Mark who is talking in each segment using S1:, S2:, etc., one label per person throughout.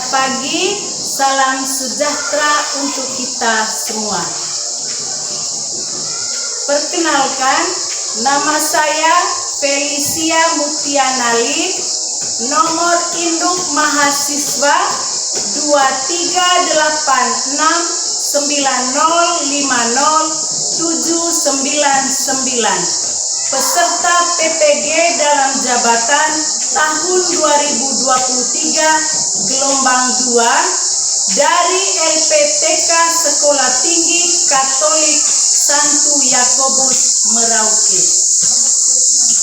S1: pagi, salam sejahtera untuk kita semua. Perkenalkan, nama saya Felicia Muktianali, nomor induk mahasiswa 23869050799, peserta PPG dalam jabatan tahun 2023 gelombang 2 dari LPTK Sekolah Tinggi Katolik Santo Yakobus Merauke.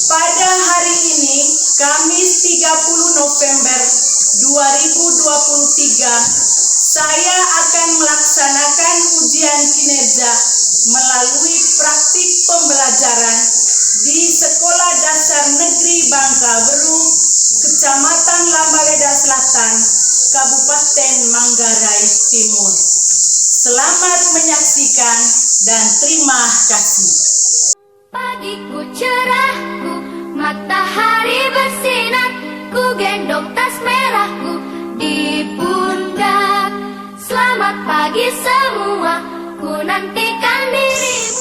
S1: Pada hari ini, Kamis 30 November 2023, saya akan melaksanakan ujian kinerja melalui praktik pembelajaran di Sekolah Dasar Negeri Bangkaberu, Kecamatan Lambaleda Selatan, Kabupaten Manggarai Timur. Selamat menyaksikan dan terima kasih.
S2: Pagiku cerahku, matahari bersinar, ku gendong tas merahku di pundak. Selamat pagi semua, ku nantikan dirimu.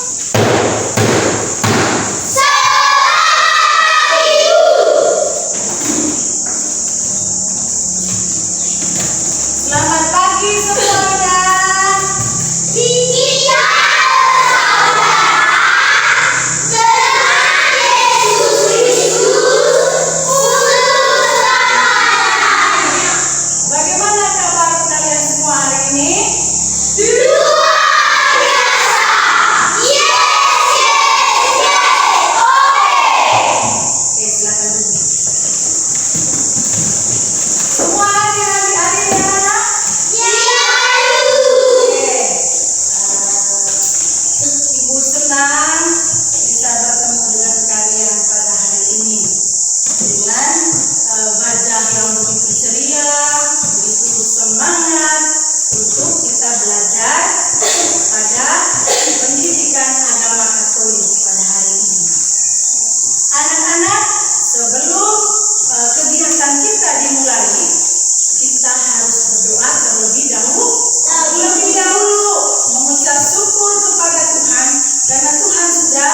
S1: Selamat pagi semuanya. Bagaimana kabar kalian semua hari ini? Oke, silakan duduk. Semua hadir hari ya? Ibu senang bisa bertemu dengan kalian pada hari ini dengan wajah yang begitu ceria, begitu semangat untuk kita belajar pada pendidikan agama Katolik pada hari ini. Anak-anak, sebelum kegiatan kita dimulai, kita harus berdoa terlebih dahulu mengucap syukur kepada Tuhan karena Tuhan sudah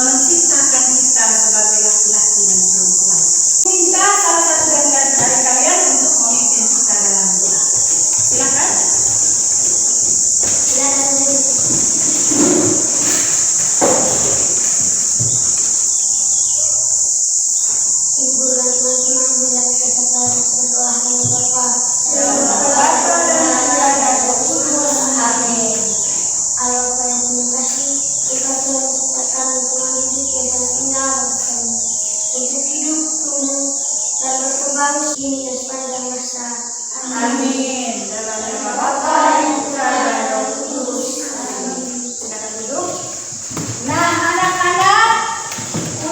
S1: menciptakan kita sebagai laki-laki dan perempuan. Minta salah satu dari kalian untuk memimpin kita dalam doa. Silakan.
S2: Ibu dan teman-teman bila kita berdoa dengan Bapa. Amin. Allah yang penuh kasih, kita telah menciptakan Tuhan hidup yang telah tinggal bersama untuk hidup, tumbuh, dan berkembang kini dan sepanjang masa.
S1: Amin. Dalam nama Bapa dan Putra dan Roh Kudus. Amin. Silakan duduk. Nah, anak-anak,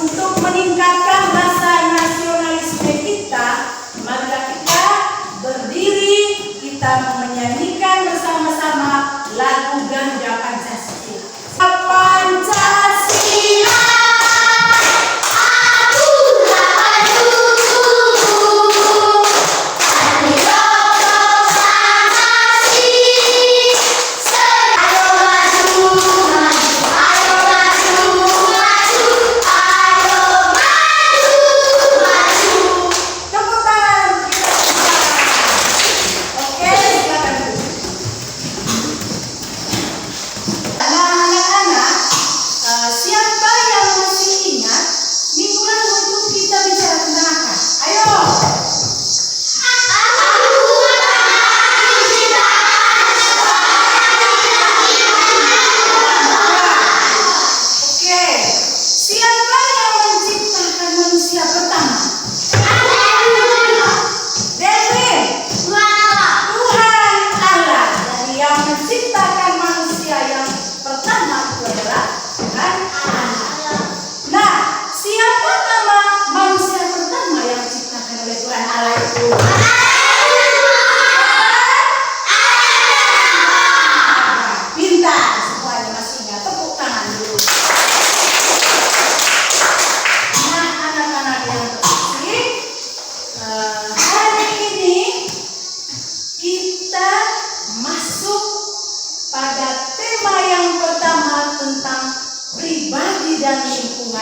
S1: untuk meningkatkan rasa nasionalisme kita, maka kita berdiri, kita menyanyikan bersama-sama lagu Ganda Pancasila. Pancasila.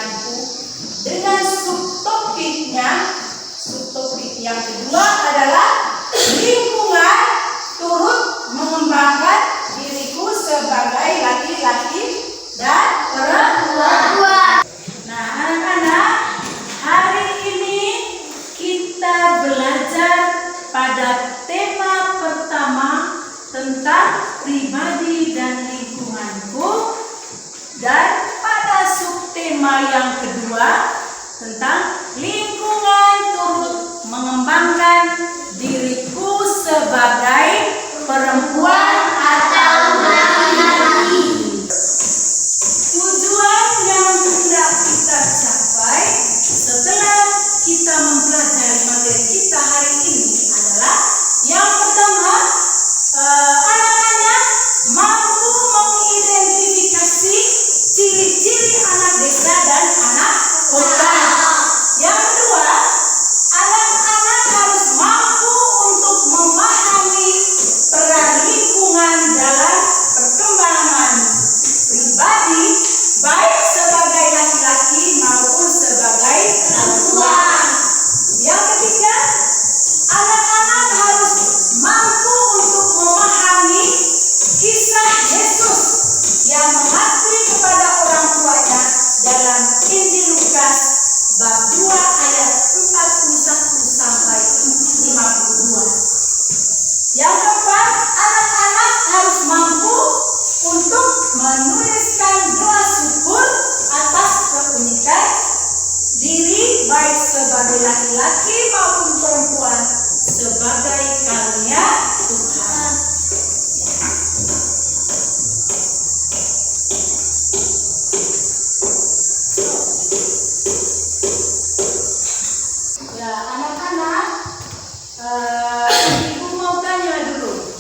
S1: denganku. Dengan subtopik yang kedua adalah lingkungan turut mengembangkan diriku sebagai laki-laki dan perempuan. Nah, anak-anak, hari ini kita belajar pada tema pertama tentang pribadi dan lingkunganku, dan pada subtema yang kedua tentang lingkungan turut mengembangkan diriku sebagai perempuan atau laki-laki. Tujuan yang hendak kita capai setelah kita mempelajari materi kita hari ini adalah yang pertama, anak-anak mampu mengidentifikasi ciri-ciri anak desa dan anak kota. Yang kedua, anak-anak harus mampu untuk memahami peran lingkungan dalam perkembangan pribadi, baik sebagai laki-laki maupun sebagai perempuan. Yang ketiga, anak-anak harus mampu untuk memahami kisah Yesus yang mengabdi kepada orang tuanya dalam Injil Lukas bab 2 ayat 41 sampai 52. Yang keempat, anak-anak harus mampu untuk menuliskan doa syukur atas keunikan diri baik sebagai laki-laki maupun perempuan sebagai karunia Tuhan. Ya, anak-anak, ibu mau tanya dulu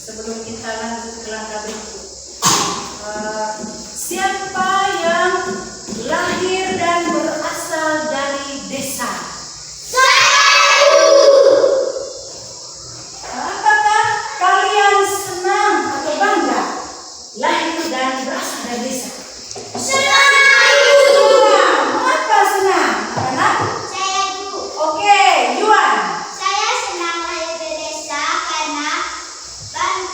S1: sebelum kita lanjut ke langkah berikut. Siapa yang lahir dan berasal dari desa? Apakah kalian senang atau bangga lahir dan berasal dari desa? Senang. Mengapa senang, anak?
S2: Saya Bu.
S1: Oke, Yuan.
S2: Saya senang lahir di desa karena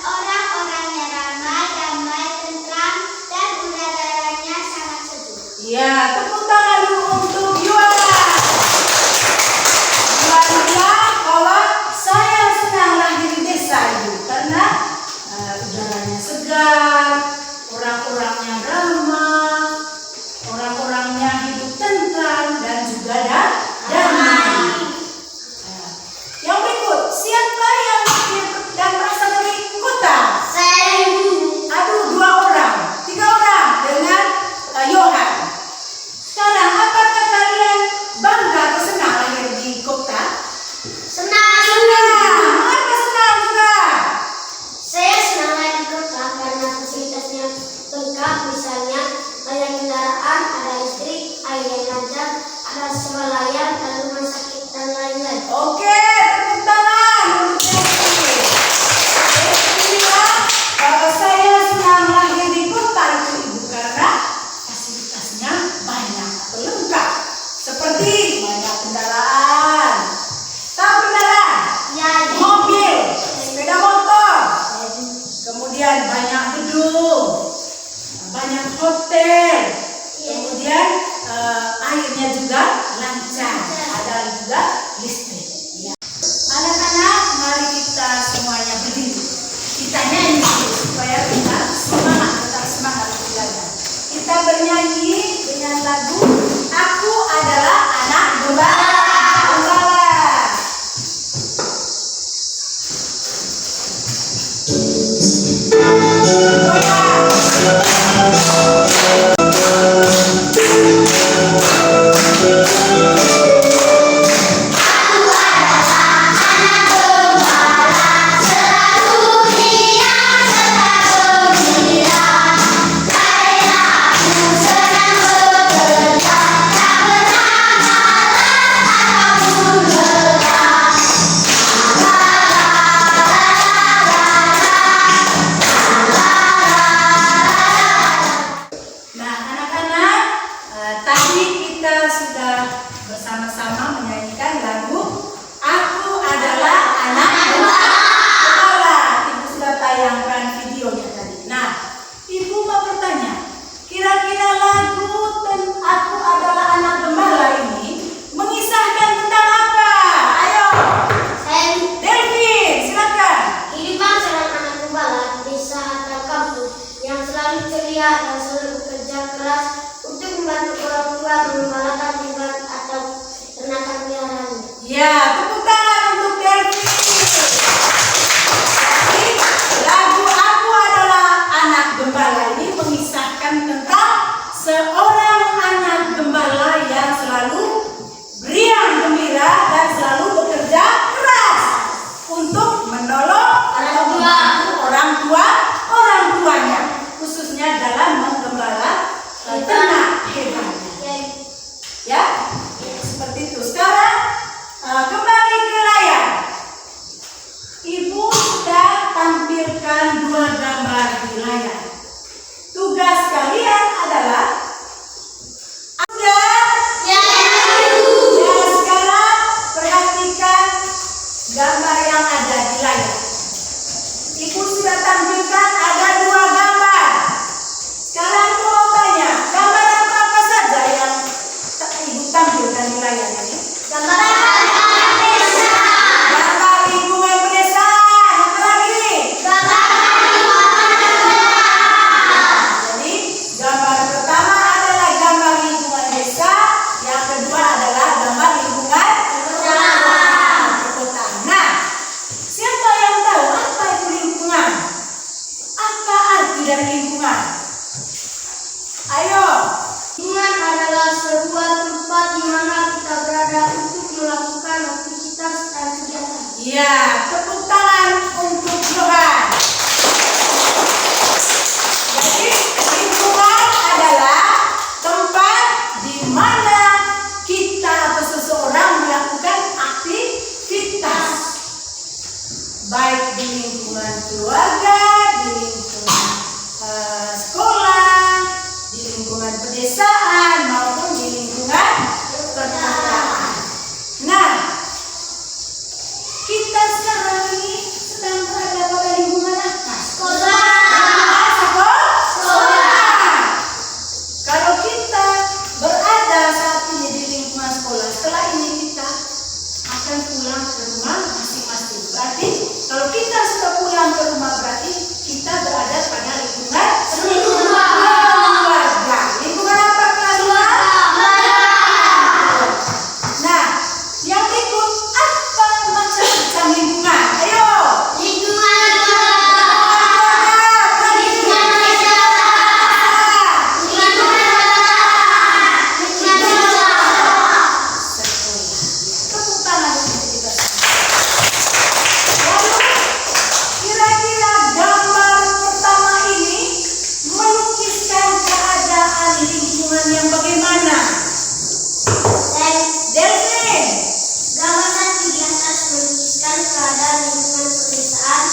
S2: orang-orangnya ramai, damai, tentram, dan udaranya sangat sejuk.
S1: Ya, tepuk tangan dulu untuk Yuan. Yuan bilang kalau saya senang lahir di desa Ibu karena udaranya segar, orang-orangnya ramah, orang-orangnya hidup tentram dan juga damai. Yang berikut, siapa yang lahir dan berasal dari kota?
S2: Saya Ibu.
S1: Aduh, 2 orang, 3 orang dengan Yohan. Sekarang, apakah kalian bangga atau senang lahir di kota?
S2: Senang.
S1: Mengapa senang juga?
S2: Saya senang lahir di kota karena fasilitasnya lengkap, misalnya banyak kendaraan, ada listrik, air yang lancar, ada swalayan, dan rumah sakit dan lain-lain.
S1: Oke, tepuk tangan untuk Devi. Devi bilang kalau saya senang lahir di kota itu Ibu karena fasilitasnya banyak atau lengkap. Seperti banyak kendaraan. Tahu kendaraan?
S2: Ya,
S1: Mobil, sepeda motor. Kemudian banyak gedung, banyak hotel. Kemudian airnya juga lancar, ada juga listrik. Ya. Anak-anak, mari kita semuanya berdiri. Kita nyanyi supaya kita tetap semangat belajar. Kita bernyanyi dengan lagu Aku Adalah Anak Gembala.
S2: Aku
S1: Ya, tepuk tangan untuk Delvi. Jadi, lagu Aku Adalah Anak Gembala ini mengisahkan tentang seorang anak gembala yang selalu riang gembira dan selalu bekerja keras untuk menolong atau membantu orang tuanya, khususnya dalam menggembala ternak hewannya. Ya, seperti itu. Sekarang kembali ke layar. Ibu sudah tampilkan 2 gambar di layar. Tugas kalian adalah sekarang perhatikan gambar yang ada di layar. Ibu sudah tampilkan ada 2 gambar. Sekarang ibu mau tanya, gambar apa saja yang ibu tampilkan di layar ini? Gambar lingkungan pedesaan. Apa lagi? Jadi gambar pertama adalah gambar lingkungan desa, yang kedua adalah gambar lingkungan perkotaan. Nah, siapa yang tahu apa itu lingkungan? Apa arti dari lingkungan? Ayo.
S2: Lingkungan adalah sebuah tempat di mana kita berada untuk melakukan aktivitas dan kegiatan.
S1: Ya, tepuk tangan untuk Johan. Jadi, lingkungan adalah tempat di mana kita atau seseorang melakukan aktivitas. Baik di lingkungan keluarga, di lingkungan sekolah, di lingkungan pedesaan, maupun di lingkungan perkotaan. Nah, kita sekarang ini sedang berada pada lingkungan apa? Sekolah. Kalau kita berada saat ini di lingkungan sekolah, setelah ini kita akan pulang ke rumah masing-masing. Berarti kalau kita sudah pulang ke rumah, berarti kita berada pada lingkungan keluarga. Lingkungan apa keluarga? Nah, yang berikut apa macam-macam lingkungan? Ayo.
S2: Lingkungan
S1: Tepuk tangan untuk kita semua. Lalu, kira-kira gambar pertama ini melukiskan keadaan lingkungan yang bagaimana? Delvin.
S2: gambar 1 di atas melukiskan keadaan lingkungan pedesaan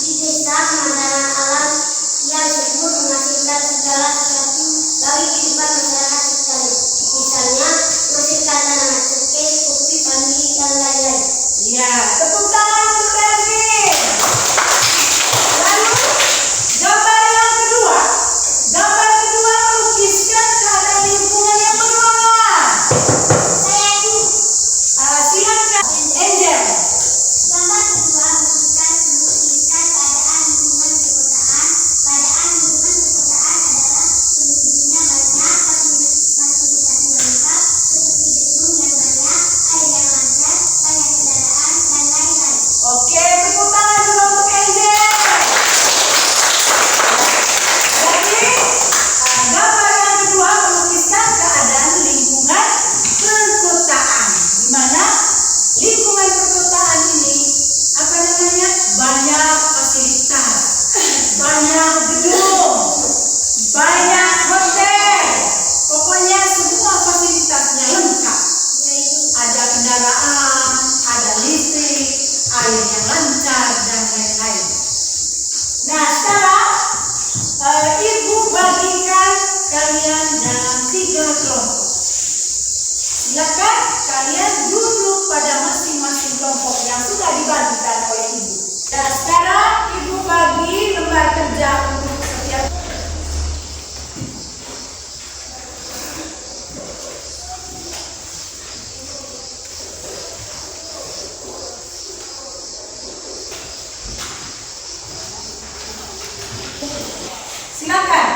S2: di desa pemandangan alam yang subur menghasilkan segala sesuatu bagi kehidupan masyarakat sekali. Misalnya, menghasilkan tanaman cengkeh, kopi, padi, dan lain-lain.
S1: Ya, tepuk tangan untuk Delvin. Lalu, gambar yang kedua. Gambar kedua melukiskan keadaan lingkungan yang bagaimana?
S2: Saya itu
S1: Silakan, Angel.
S2: gambar kedua melukiskan keadaan lingkungan perkotaan. Keadaan lingkungan perkotaan adalah penduduknya banyak, fasilitasnya lengkap, seperti gedung yang banyak, air yang lancar, banyak kendaraan, dan lain-lain.
S1: Oke, tepuk tangan juga untuk Angel. Jadi, gambar yang kedua melukiskan keadaan lingkungan perkotaan, di mana lingkungan perkotaan ini apa namanya? Banyak fasilitas, banyak gedung, banyak hotel. Pokoknya semua fasilitasnya lengkap.
S2: Yaitu
S1: Ada kendaraan, ada listrik, air yang lancar, dan lain-lain. Nah, sekarang ibu bagikan kalian dalam 3 kelompok. Silakan kalian duduk pada masing-masing kelompok yang sudah dibagikan oleh ibu. Dan sekarang ibu bagi lembar kerja untuk setiap. Silakan.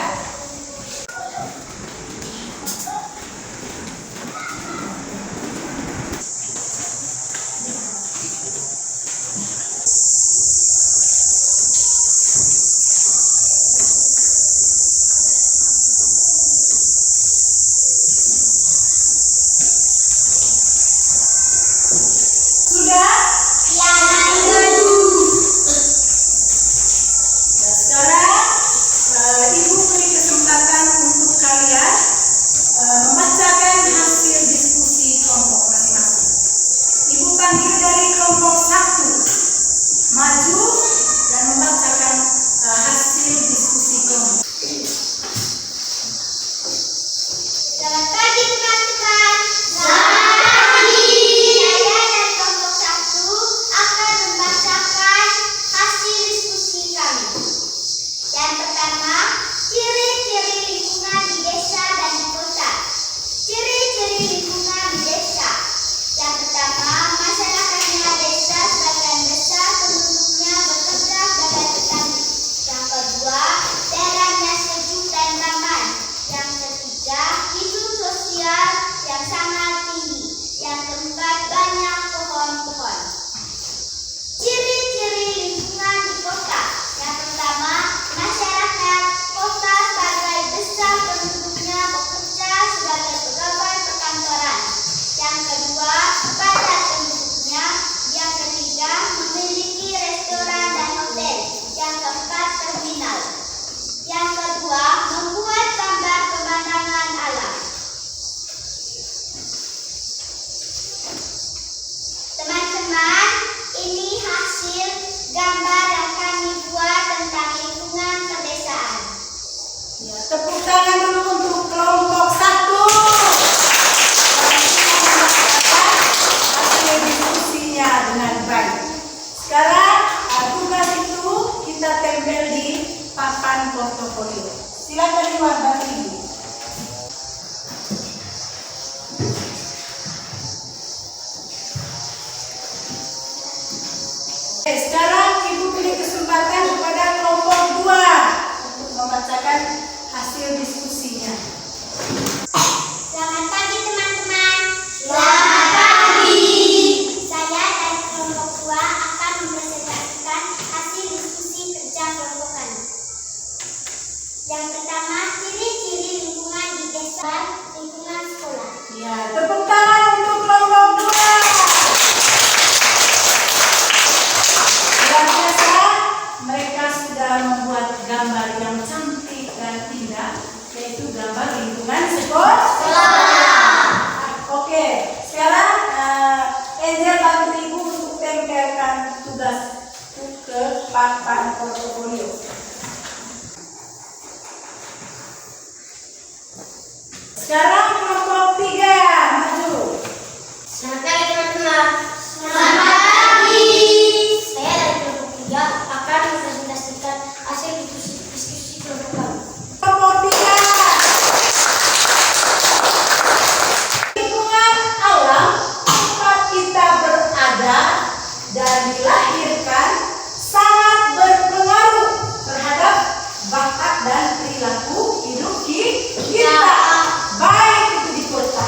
S2: gambar yang kami buat tentang lingkungan pedesaan.
S1: Ya, tepuk tangan dulu untuk kelompok 1. Hasil diskusinya dengan baik. Sekarang tugas itu kita tempel di papan portofolio. Silakan lihat Bapak Ibu. Sekarang Ibu beri kesempatan kepada kelompok 2 untuk membacakan hasil diskusinya.
S2: Selamat pagi teman-teman. Selamat pagi. Saya dari kelompok 2 akan mempresentasikan hasil diskusi kerja kelompok kami. Yang pertama, ciri-ciri lingkungan di desa, lingkungan sekolah.
S1: Ya, tepuk tangan untuk kelompok 2. Luar biasa, mereka sudah membuat gambar yang cantik dan indah, yaitu gambar lingkungan sekolah. Oke, sekarang Angel bantu Ibu untuk tempelkan tugas ke papan portofolio. Sekarang kelompok 3 maju.
S2: Selamat pagi teman-teman. Selamat pagi. Saya dari kelompok 3 akan mempresentasikan hasil diskusi kelompok kami.
S1: Kelompok 3. Lingkungan alam tempat kita berada dan dilahirkan sangat berpengaruh terhadap bakat dan perilaku hidup kita. Baik itu di kota,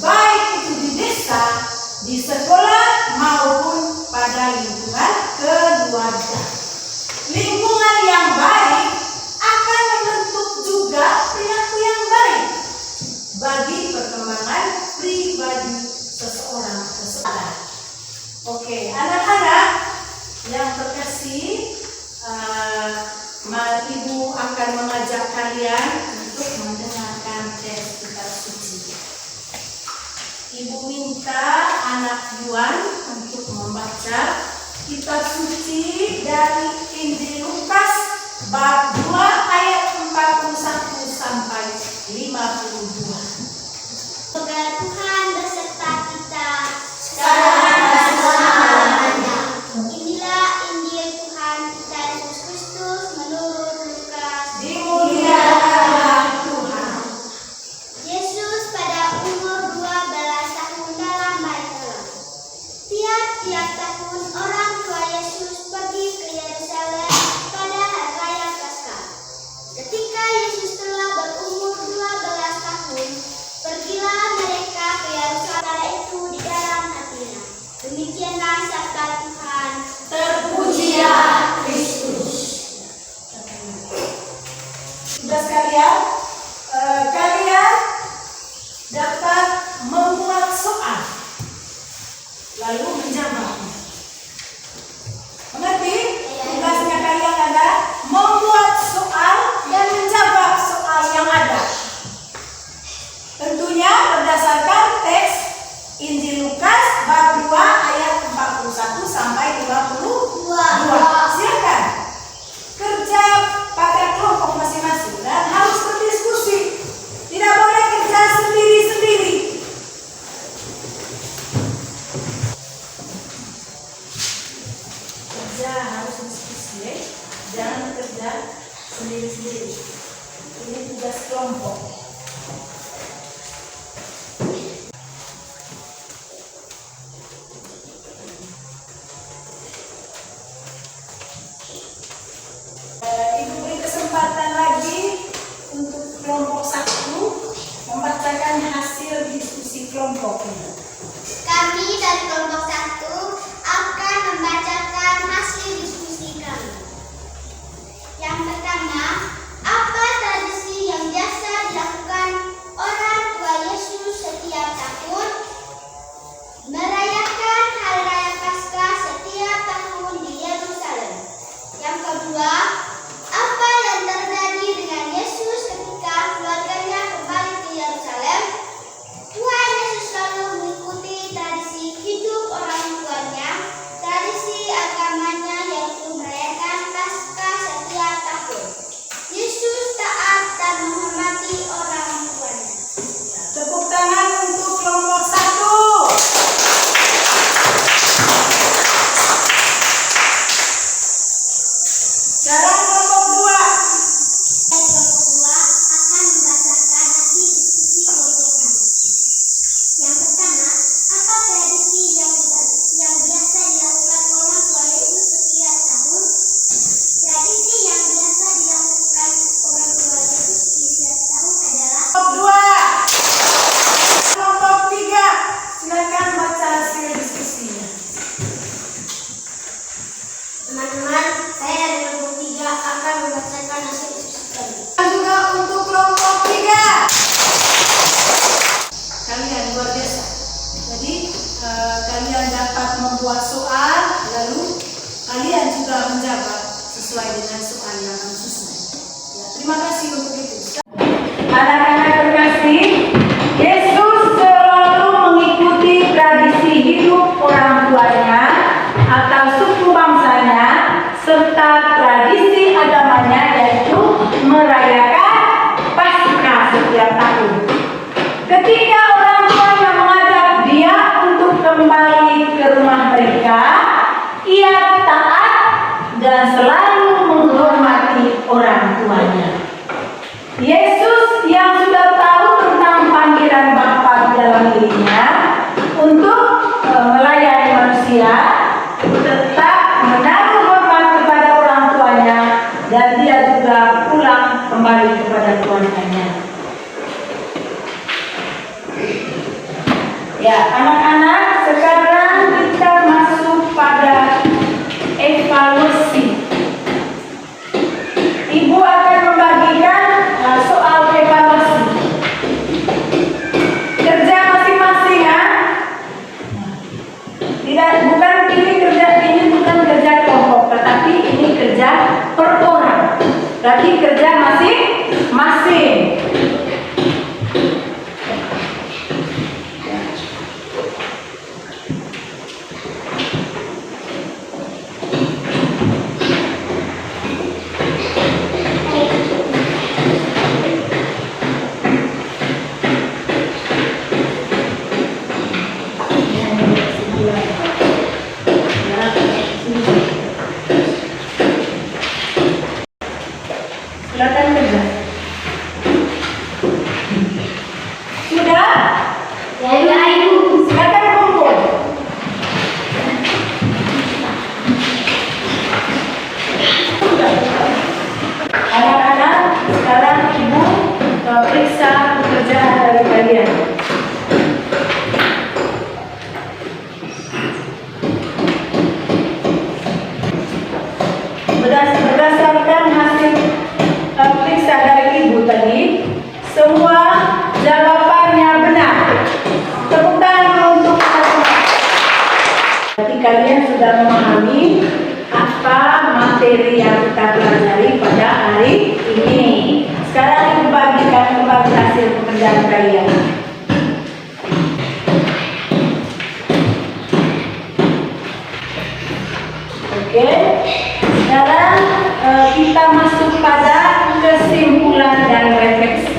S1: baik itu di desa, di sekolah maupun pada lingkungan keluarga. Lingkungan yang baik akan membentuk juga perilaku yang baik bagi perkembangan pribadi seseorang. Oke, anak-anak yang terkasih, Ibu akan mengajak kalian untuk mendengarkan teks kitab suci. Ibu minta anak Yuan untuk membaca kitab suci dari Injil Lukas bab 2 ayat 41 sampai 52.
S2: Semoga Tuhan beserta kita
S1: Sekarang dan selama-lamanya.
S2: Inilah Injil Tuhan kita Yesus Kristus menurut Lukas.
S1: Dimuliakanlah Tuhan.
S2: Yesus pada umur 12 tahun dalam Baitul. Tiap-tiap tahun orang tua Yesus pergi ke Yerusalem pada hari raya Paskah. Ketika Yesus telah berumur 12 tahun, pergilah mereka ke Yerusalem. Kala itu di dalam hatinya. Demikianlah sabda Tuhan.
S1: Terpujilah Kristus. Sudah sekalian, kalian dapat membuat soal lalu menjawabnya. Mengerti? Tugasnya kalian adalah membuat soal dan menjawab soal yang ada. Tentunya berdasarkan teks Injil Lukas bab 2 ayat 41 sampai 52. Silakan kerja pada kelompok masing-masing dan harus berdiskusi. Tidak boleh kerja sendiri-sendiri. Kerja harus diskusi, ya. Jangan kerja sendiri-sendiri. Ini tugas kelompok. Ibu beri kesempatan lagi untuk kelompok 1 membacakan hasil diskusi kelompok ini.
S2: Kami dari kelompok 1 akan membacakan hasil diskusi kami. Yang pertama, apa tradisi yang biasa dilakukan orang tua Yesus setiap tahun? Merayakan Hari Raya Paskah setiap tahun di Yerusalem. Yang kedua, apa yang terjadi dengan Yesus ketika keluarganya kembali ke Yerusalem? Tuhan Yesus selalu mengikuti tradisi hidup orang tuanya, tradisi agamanya
S1: Silakan baca hasil diskusinya.
S2: Teman-teman, saya dari kelompok 3 akan membacakan hasil diskusi tadi.
S1: Juga untuk kelompok 3. Kalian luar biasa. Jadi kalian dapat membuat soal, lalu kalian juga menjawab sesuai dengan soal yang kamu susun. Ya, terima kasih untuk itu. Anak-anak terkasih, Yesus selalu mengikuti tradisi hidup orang tuanya atau suku bangsanya serta tradisi agamanya, yaitu merayakan Paskah setiap tahun. Ketika orang tuanya mengajak dia untuk kembali ke rumah mereka, ia taat dan selalu menghormati orang tuanya. Yesus yang sudah tahu tentang panggilan Bapa di dalam dirinya untuk melayani manusia, tetap menaruh hormat kepada orang tuanya dan dia juga pulang kembali kepada keluarganya. Ya, anak-anak, sekarang kita masuk pada evaluasi. Ibu akan membagikan soal evaluasi. Kerja masing-masing, ya. Tidak, bukan ini bukan kerja kelompok, tetapi ini kerja per orang. Berarti kerja masing-masing. Silakan kerja. Sudah?
S2: Ya, Ibu.
S1: Silakan kumpul. Anak-anak, sekarang Ibu periksa pekerjaan dari kalian. Berdasarkan hasil periksa dari Ibu tadi, semua jawabannya benar. Tepuk tangan untuk semua. Berarti kalian sudah memahami apa materi yang kita pelajari pada hari ini. Sekarang Ibu bagikan kembali hasil pekerjaan kalian. Oke. Sekarang kita masuk pada kesimpulan dan refleksi.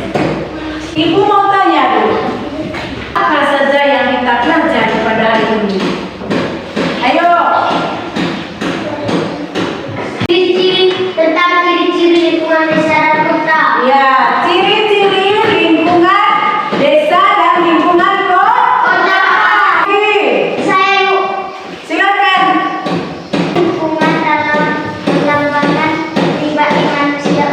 S1: Ibu mau tanya dulu, apa saja yang kita pelajari pada hari ini? Ayo.
S2: Ciri-ciri tentang ciri-ciri lingkungan desa dan kota.
S1: Ya, ciri-ciri lingkungan desa dan lingkungan kota. Oke.
S2: Saya, Bu.
S1: Silakan.
S2: Lingkungan dalam melambangkan pribadi manusia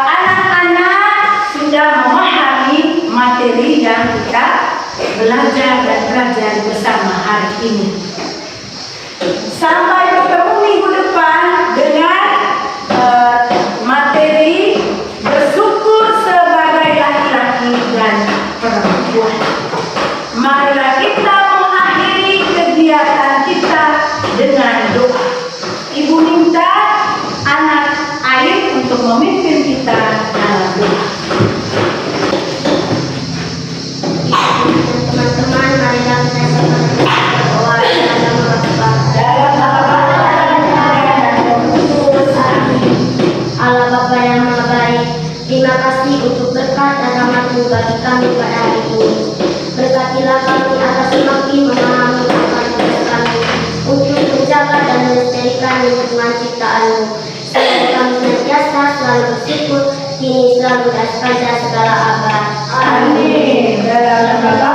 S1: anak-anak sudah memahami materi yang kita belajar dan pelajari bersama hari ini. Sampai bertemu minggu depan dengan materi bersyukur sebagai laki-laki dan perempuan. Marilah kita mengakhiri kegiatan kita dengan doa. Ibu minta anak Air untuk memimpin kita dalam doa.
S2: Teman-teman, marilah kita sama-sama berdoa dalam nama Bapa,
S1: Dalam nama
S2: Allah Bapa yang Maha Baik, terima kasih untuk berkat dan rahmat-Mu bagi kami pada hari ini. Berkatilah kami atas semakin memahami akan tugas kami untuk menjaga dan melestarikan lingkungan ciptaan-Mu. Semoga kami senantiasa selalu bersyukur, kini selalu dan sepanjang segala abad.
S1: Amin. Dalam nama